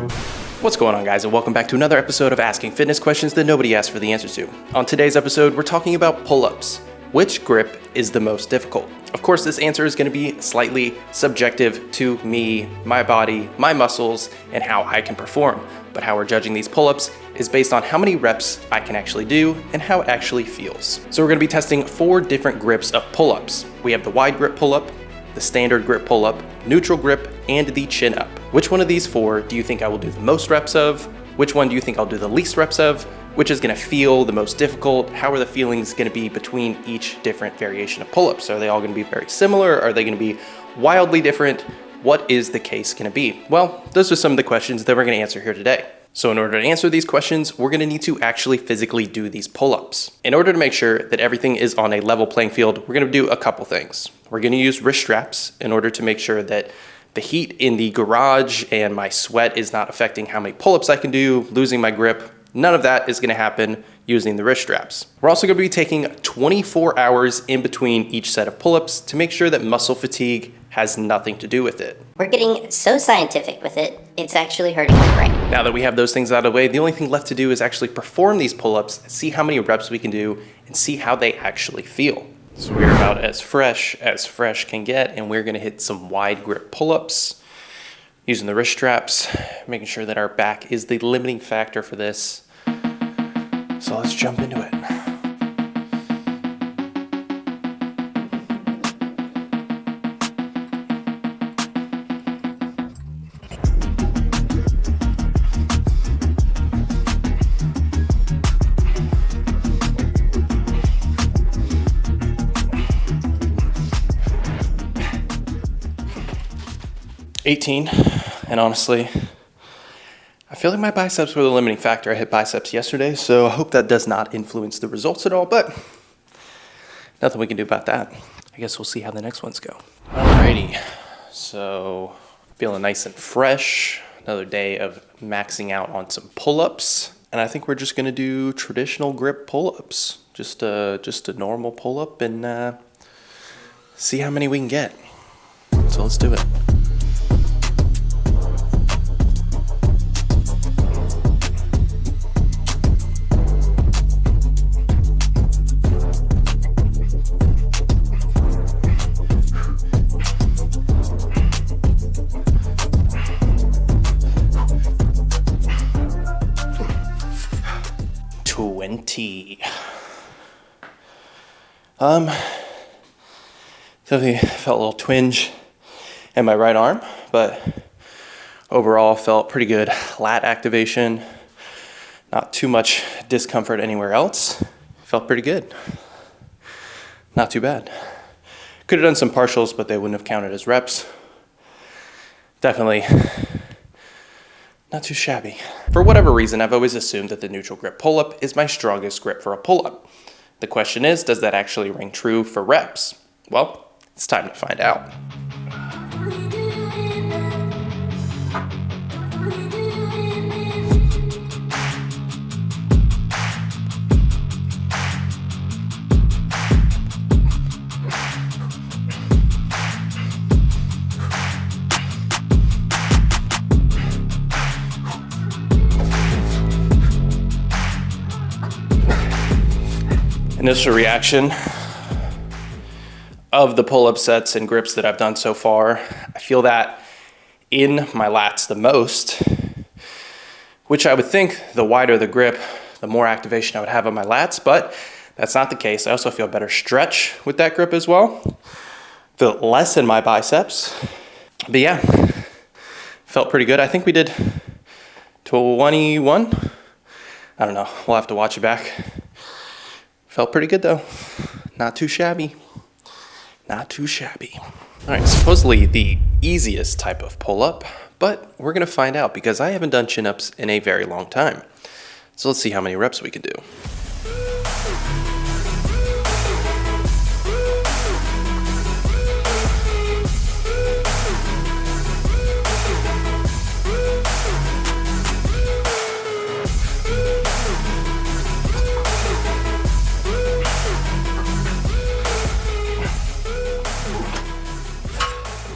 What's going on, guys, and welcome back to another episode of Asking Fitness Questions that nobody asked for the answers to. On today's episode, we're talking about pull-ups. Which grip is the most difficult? Of course, this answer is going to be slightly subjective to me, my body, my muscles, and how I can perform. But how we're judging these pull-ups is based on how many reps I can actually do and how it actually feels. So we're going to be testing 4 different grips of pull-ups. We have the wide grip pull-up, the standard grip pull-up, neutral grip, and the chin up. Which one of these 4 do you think I will do the most reps of? Which one do you think I'll do the least reps of? Which is gonna feel the most difficult? How are the feelings gonna be between each different variation of pull-ups? Are they all gonna be very similar? Are they gonna be wildly different? What is the case gonna be? Well, those are some of the questions that we're gonna answer here today. So in order to answer these questions, we're gonna need to actually physically do these pull-ups. In order to make sure that everything is on a level playing field, we're gonna do a couple things. We're gonna use wrist straps in order to make sure that the heat in the garage and my sweat is not affecting how many pull-ups I can do, losing my grip. None of that is gonna happen using the wrist straps. We're also gonna be taking 24 hours in between each set of pull-ups to make sure that muscle fatigue has nothing to do with it. We're getting so scientific with it, it's actually hurting my brain. Now that we have those things out of the way, the only thing left to do is actually perform these pull-ups, see how many reps we can do, and see how they actually feel. So we're about as fresh can get, and we're gonna hit some wide grip pull-ups using the wrist straps, making sure that our back is the limiting factor for this. So let's jump into it. $18, and honestly, I feel like my biceps were the limiting factor. I hit biceps yesterday, so I hope that does not influence the results at all, but nothing we can do about that. I guess we'll see how the next ones go. Alrighty, so feeling nice and fresh. Another day of maxing out on some pull-ups, and I think we're just gonna do traditional grip pull-ups. Just a normal pull-up and see how many we can get. So let's do it. Definitely felt a little twinge in my right arm, but overall felt pretty good. Lat activation, not too much discomfort anywhere else. Felt pretty good. Not too bad. Could have done some partials, but they wouldn't have counted as reps. Definitely not too shabby. For whatever reason, I've always assumed that the neutral grip pull-up is my strongest grip for a pull-up. The question is, does that actually ring true for reps? Well, it's time to find out. Initial reaction of the pull-up sets and grips that I've done so far, I feel that in my lats the most, which I would think the wider the grip, the more activation I would have on my lats, but that's not the case. I also feel better stretch with that grip as well. Feel less in my biceps, but yeah, felt pretty good. I think we did 21. I don't know, we'll have to watch it back. Felt pretty good though. Not too shabby. Not too shabby. All right, supposedly the easiest type of pull-up, but we're gonna find out because I haven't done chin-ups in a very long time. So let's see how many reps we can do.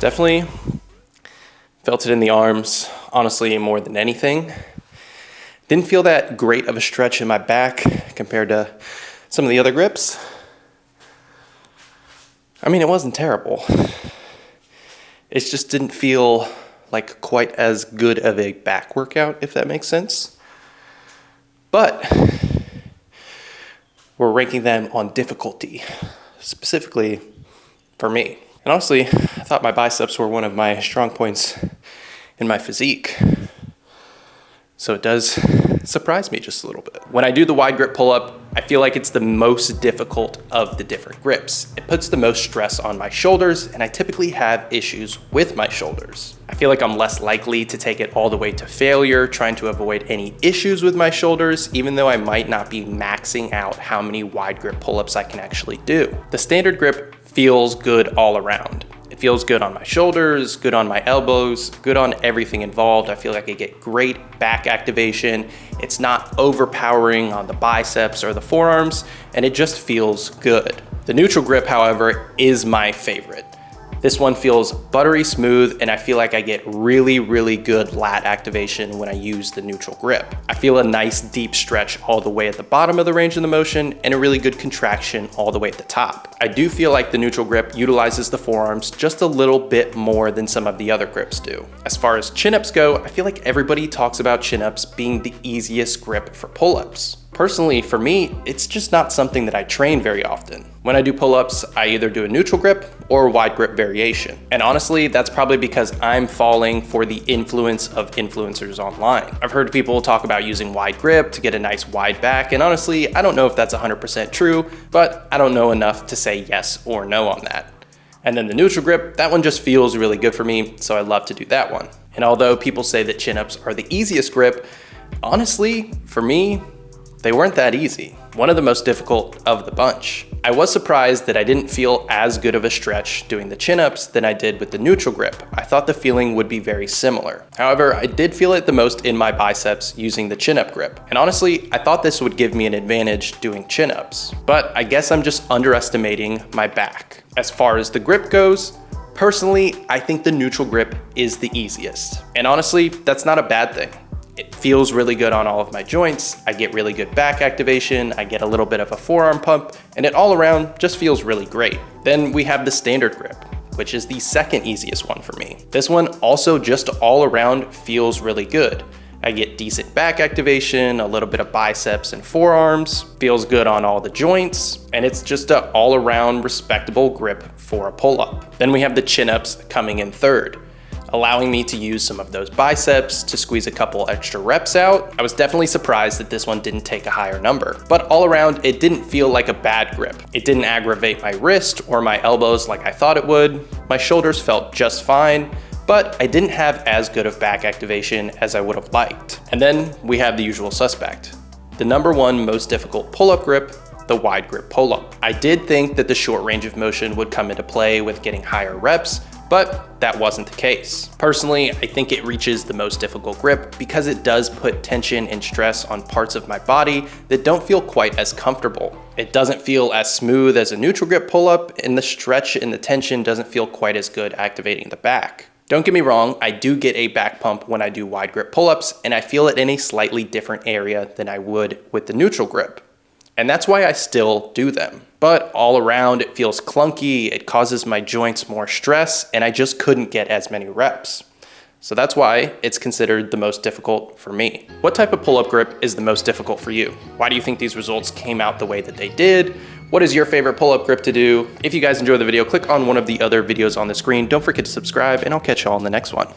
Definitely felt it in the arms. honestly, more than anything. Didn't feel that great of a stretch in my back compared to some of the other grips. I mean, it wasn't terrible. It just didn't feel like quite as good of a back workout, if that makes sense. But we're ranking them on difficulty, specifically for me. And honestly, I thought my biceps were one of my strong points in my physique. So it does surprise me just a little bit. When I do the wide grip pull-up, I feel like it's the most difficult of the different grips. It puts the most stress on my shoulders, and I typically have issues with my shoulders. I feel like I'm less likely to take it all the way to failure, trying to avoid any issues with my shoulders, even though I might not be maxing out how many wide grip pull-ups I can actually do. The standard grip feels good all around. It feels good on my shoulders, good on my elbows, good on everything involved. I feel like I get great back activation. It's not overpowering on the biceps or the forearms, and it just feels good. The neutral grip, however, is my favorite. This one feels buttery smooth, and I feel like I get really, really good lat activation when I use the neutral grip. I feel a nice deep stretch all the way at the bottom of the range of the motion and a really good contraction all the way at the top. I do feel like the neutral grip utilizes the forearms just a little bit more than some of the other grips do. As far as chin-ups go, I feel like everybody talks about chin-ups being the easiest grip for pull-ups. Personally, for me, it's just not something that I train very often. When I do pull-ups, I either do a neutral grip or a wide grip variation. And honestly, that's probably because I'm falling for the influence of influencers online. I've heard people talk about using wide grip to get a nice wide back, and honestly, I don't know if that's 100% true, but I don't know enough to say yes or no on that. And then the neutral grip, that one just feels really good for me, so I love to do that one. And although people say that chin-ups are the easiest grip, honestly, for me, they weren't that easy. One of the most difficult of the bunch. I was surprised that I didn't feel as good of a stretch doing the chin-ups than I did with the neutral grip. I thought the feeling would be very similar. However, I did feel it the most in my biceps using the chin-up grip. And honestly, I thought this would give me an advantage doing chin-ups. But I guess I'm just underestimating my back. As far as the grip goes, personally, I think the neutral grip is the easiest. And honestly, that's not a bad thing. It feels really good on all of my joints. I get really good back activation. I get a little bit of a forearm pump, and it all around just feels really great. Then we have the standard grip, which is the second easiest one for me. This one also just all around feels really good. I get decent back activation, a little bit of biceps and forearms, feels good on all the joints, and it's just an all around respectable grip for a pull-up. Then we have the chin-ups coming in third, allowing me to use some of those biceps to squeeze a couple extra reps out. I was definitely surprised that this one didn't take a higher number, but all around, it didn't feel like a bad grip. It didn't aggravate my wrist or my elbows like I thought it would. My shoulders felt just fine, but I didn't have as good of back activation as I would have liked. And then we have the usual suspect, the number one most difficult pull-up grip, the wide grip pull-up. I did think that the short range of motion would come into play with getting higher reps, but that wasn't the case. Personally, I think it reaches the most difficult grip because it does put tension and stress on parts of my body that don't feel quite as comfortable. It doesn't feel as smooth as a neutral grip pull-up, and the stretch and the tension doesn't feel quite as good activating the back. Don't get me wrong, I do get a back pump when I do wide grip pull-ups, and I feel it in a slightly different area than I would with the neutral grip. And that's why I still do them. But all around, it feels clunky, it causes my joints more stress, and I just couldn't get as many reps. So that's why it's considered the most difficult for me. What type of pull-up grip is the most difficult for you? Why do you think these results came out the way that they did? What is your favorite pull-up grip to do? If you guys enjoyed the video, click on one of the other videos on the screen. Don't forget to subscribe, and I'll catch y'all in the next one.